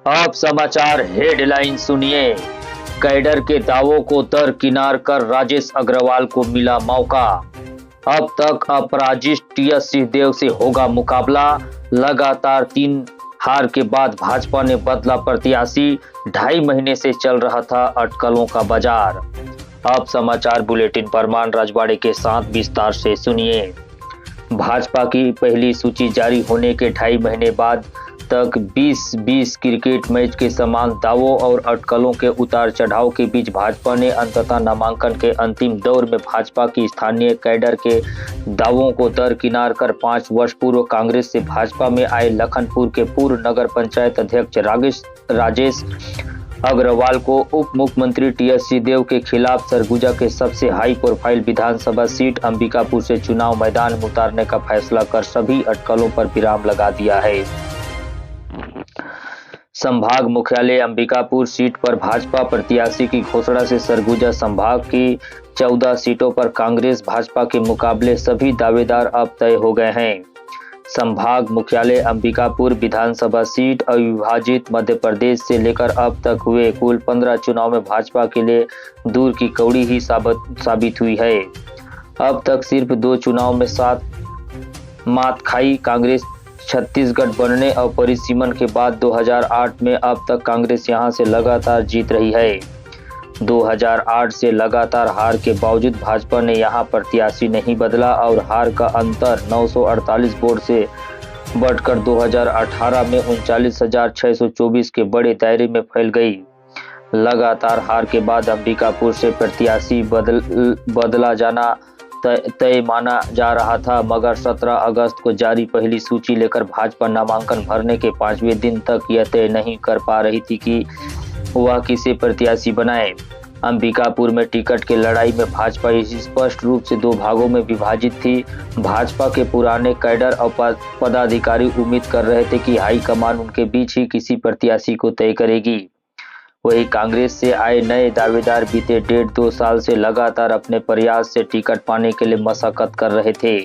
अब समाचार हेडलाइन सुनिए। कैडर के दावों को दरकिनार कर राजेश अग्रवाल को मिला मौका। अब तक अपराजित टीएस सिंहदेव से होगा मुकाबला। लगातार 3 हार के बाद भाजपा ने बदला प्रत्याशी। 2.5 महीने से चल रहा था अटकलों का बाजार। अब समाचार बुलेटिन परमान रजवाड़े के साथ विस्तार से सुनिए। भाजपा की पहली सूची जारी होने के 2.5 महीने बाद तक 20-20 क्रिकेट मैच के समान दावों और अटकलों के उतार चढ़ाव के बीच भाजपा ने अंततः नामांकन के अंतिम दौर में भाजपा की स्थानीय कैडर के दावों को दरकिनार कर 5 वर्ष पूर्व कांग्रेस से भाजपा में आए लखनपुर के पूर्व नगर पंचायत अध्यक्ष राजेश अग्रवाल को उप मुख्यमंत्री टीएस सिंहदेव के खिलाफ सरगुजा के सबसे हाई प्रोफाइल विधानसभा सीट अंबिकापुर से चुनाव मैदान में उतारने का फैसला कर सभी अटकलों पर विराम लगा दिया है। संभाग मुख्यालय अंबिकापुर सीट पर भाजपा प्रत्याशी की घोषणा से सरगुजा संभाग की 14 सीटों पर कांग्रेस भाजपा के मुकाबले सभी दावेदार अब तय हो गए हैं। संभाग मुख्यालय अंबिकापुर विधानसभा सीट अविभाजित मध्य प्रदेश से लेकर अब तक हुए कुल 15 चुनाव में भाजपा के लिए दूर की कौड़ी ही साबित हुई है। अब तक सिर्फ 2 चुनाव में 7 मात खाई कांग्रेस छत्तीसगढ़ बनने और परिसीमन के बाद 2008 में अब तक कांग्रेस यहां से लगातार जीत रही है। 2008 से लगातार हार के बावजूद भाजपा ने यहां प्रत्याशी नहीं बदला और हार का अंतर 948 वोट से बढ़कर 2018 में 39,624 के बड़े दायरे में फैल गई। लगातार हार के बाद अंबिकापुर से प्रत्याशी बदला जाना तय माना जा रहा था, मगर 17 अगस्त को जारी पहली सूची लेकर भाजपा नामांकन भरने के 5वें दिन तक यह तय नहीं कर पा रही थी कि वह किसे प्रत्याशी बनाए। अंबिकापुर में टिकट की लड़ाई में भाजपा स्पष्ट रूप से 2 भागों में विभाजित थी। भाजपा के पुराने कैडर और पदाधिकारी उम्मीद कर रहे थे कि हाईकमान उनके बीच ही किसी प्रत्याशी को तय करेगी। वही कांग्रेस से आए नए दावेदार बीते 1.5-2 साल से लगातार अपने प्रयास से टिकट पाने के लिए मशक्कत कर रहे थे।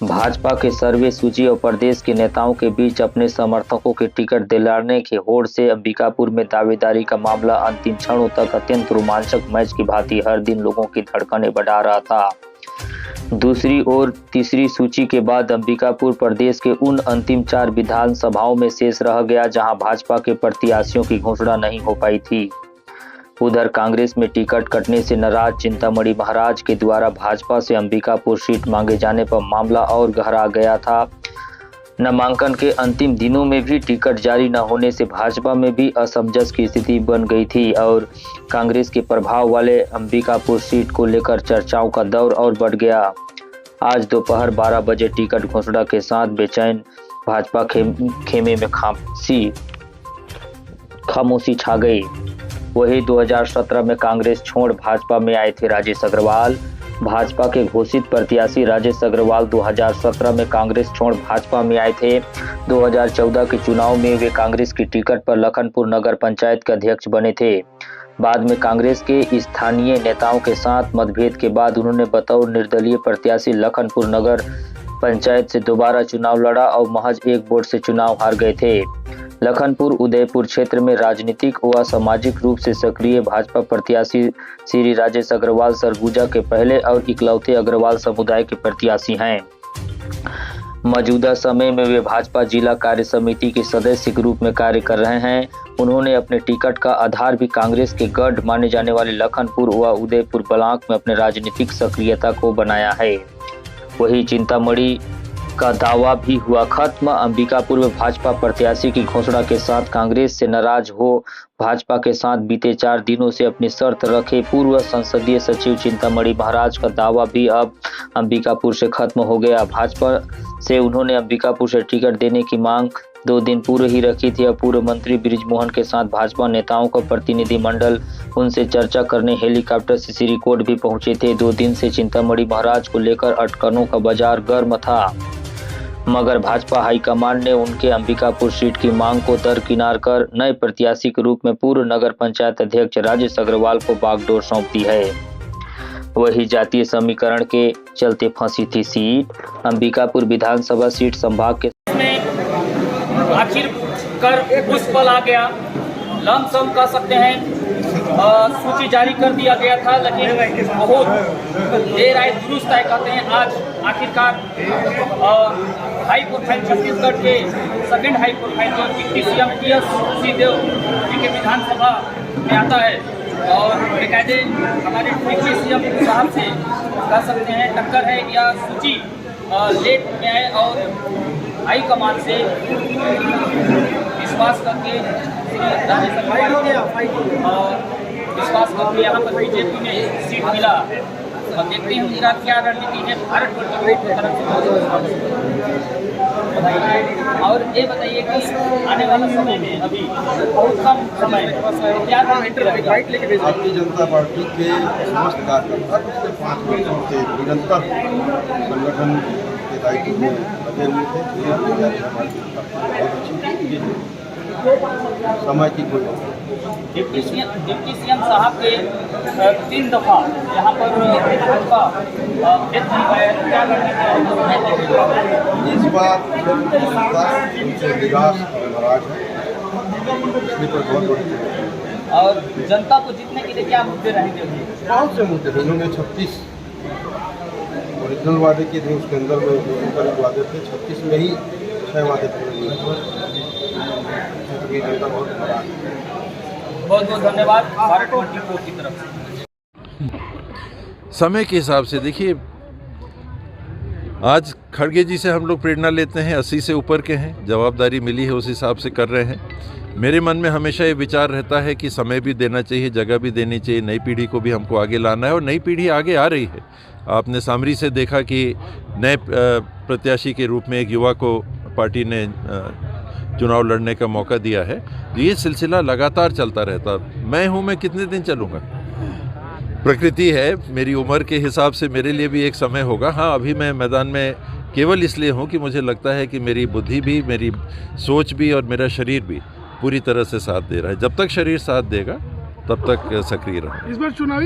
भाजपा के सर्वे सूची और प्रदेश के नेताओं के बीच अपने समर्थकों के टिकट दिलाने की होड़ से अंबिकापुर में दावेदारी का मामला अंतिम क्षणों तक अत्यंत रोमांचक मैच की भांति हर दिन लोगों की धड़कनें बढ़ा रहा था। दूसरी ओर तीसरी सूची के बाद अंबिकापुर प्रदेश के उन अंतिम 4 विधानसभाओं में शेष रह गया जहां भाजपा के प्रत्याशियों की घोषणा नहीं हो पाई थी। उधर कांग्रेस में टिकट कटने से नाराज चिंतामणि महाराज के द्वारा भाजपा से अंबिकापुर सीट मांगे जाने पर मामला और गहरा गया था। नामांकन के अंतिम दिनों में भी टिकट जारी न होने से भाजपा में भी असमंजस की स्थिति बन गई थी और कांग्रेस के प्रभाव वाले अंबिकापुर सीट को लेकर चर्चाओं का दौर और बढ़ गया। आज दोपहर 12 बजे टिकट घोषणा के साथ बेचैन भाजपा खेमे में खामोशी छा गई। वही 2017 में कांग्रेस छोड़ भाजपा में आए थे राजेश अग्रवाल। भाजपा के घोषित प्रत्याशी राजेश अग्रवाल 2017 में कांग्रेस छोड़ भाजपा में आए थे। 2014 के चुनाव में वे कांग्रेस की टिकट पर लखनपुर नगर पंचायत के अध्यक्ष बने थे। बाद में कांग्रेस के स्थानीय नेताओं के साथ मतभेद के बाद उन्होंने बतौर निर्दलीय प्रत्याशी लखनपुर नगर पंचायत से दोबारा चुनाव लड़ा और महज 1 वोट से चुनाव हार गए थे। लखनपुर उदयपुर क्षेत्र में राजनीतिक व सामाजिक रूप से सक्रिय भाजपा प्रत्याशी श्री राजेश अग्रवाल सरगुजा के पहले और इकलौते अग्रवाल समुदाय के प्रत्याशी हैं। मौजूदा समय में वे भाजपा जिला कार्य समिति के सदस्य के रूप में कार्य कर रहे हैं। उन्होंने अपने टिकट का आधार भी कांग्रेस के गढ़ माने जाने वाले लखनपुर व उदयपुर ब्लॉक में अपने राजनीतिक सक्रियता को बनाया है। वही चिंतामणि का दावा भी हुआ खत्म। अंबिकापुर में भाजपा प्रत्याशी की घोषणा के साथ कांग्रेस से नाराज हो भाजपा के साथ बीते 4 दिनों से अपनी शर्त रखे पूर्व संसदीय सचिव चिंतामणि महाराज का दावा भी अब अंबिकापुर से खत्म हो गया। भाजपा से उन्होंने अंबिकापुर से टिकट देने की मांग 2 दिन पूर्व ही रखी थी और पूर्व मंत्री बृजमोहन के साथ भाजपा नेताओं का प्रतिनिधिमंडल उनसे चर्चा करने हेलीकॉप्टर से श्रीकोट भी पहुंचे थे। 2 दिन से चिंतामणि महाराज को लेकर अटकलों का बाजार गर्म था, मगर भाजपा हाईकमान ने उनके अंबिकापुर सीट की मांग को दरकिनार कर नए प्रत्याशी के रूप में पूर्व नगर पंचायत अध्यक्ष राजेश अग्रवाल को बागडोर सौंप दी है। वही जातीय समीकरण के चलते फंसी थी सीट। अंबिकापुर विधानसभा सीट संभाग के आखिर कर उस पल आ गया, लमसम कह सकते हैं। सूची जारी कर दिया गया था, लेकिन बहुत देर आए दुरुस्त है कहते हैं। आज आखिरकार हाई प्रोफाइल छत्तीसगढ़ के सेकंड हाई प्रोफाइल जो डिप्टी सीएम टी.एस. सिंहदेव जी के विधानसभा में आता है और बेकायदे हमारे डिप्टी सीएम साहब से कह सकते हैं टक्कर है या सूची लेट में है और हाईकमान से विश्वास करके विश्वास करके यहाँ पर बीजेपी में सीट मिला। और देखते हैं उनका क्या रणनीति है भारत की तरफ से। और ये बताइए कि आने वाले समय में अभी बहुत कम समय क्या भारतीय जनता पार्टी के समस्त कार्यकर्ता पिछले 5 वर्षों से निरंतर संगठन के दायित्व में लगे हुए थे। समय की कोई डिप्टी सीएम साहब के 3 दफा यहाँ पर इस बार उनसे निराश और नाराज है, इसलिए पर बहुत बड़ी। और जनता को जीतने के लिए क्या मुद्दे रहेंगे? बहुत से मुद्दे थे। उन्होंने 36 ओरिजिनल वादे किए थे, उसके अंदर में जो वादे थे 36 में ही 6 वादे पूरे हुए। जनता बहुत नाराज है। बहुत बहुत धन्यवाद भारत 24 की तरफ से। समय के हिसाब से देखिए, आज खड़गे जी से हम लोग प्रेरणा लेते हैं, 80 से ऊपर के हैं, जवाबदारी मिली है उस हिसाब से कर रहे हैं। मेरे मन में हमेशा ये विचार रहता है कि समय भी देना चाहिए, जगह भी देनी चाहिए, नई पीढ़ी को भी हमको आगे लाना है और नई पीढ़ी आगे आ रही है। आपने सामरी से देखा कि नए प्रत्याशी के रूप में एक युवा को पार्टी ने चुनाव लड़ने का मौका दिया है। ये सिलसिला लगातार चलता रहता। मैं कितने दिन चलूँगा? प्रकृति है, मेरी उम्र के हिसाब से मेरे लिए भी एक समय होगा। हाँ, अभी मैं मैदान में केवल इसलिए हूँ कि मुझे लगता है कि मेरी बुद्धि भी, मेरी सोच भी और मेरा शरीर भी पूरी तरह से साथ दे रहा है। जब तक शरीर साथ देगा तब तक सक्रिय रहूँगा। इस बार चुनावी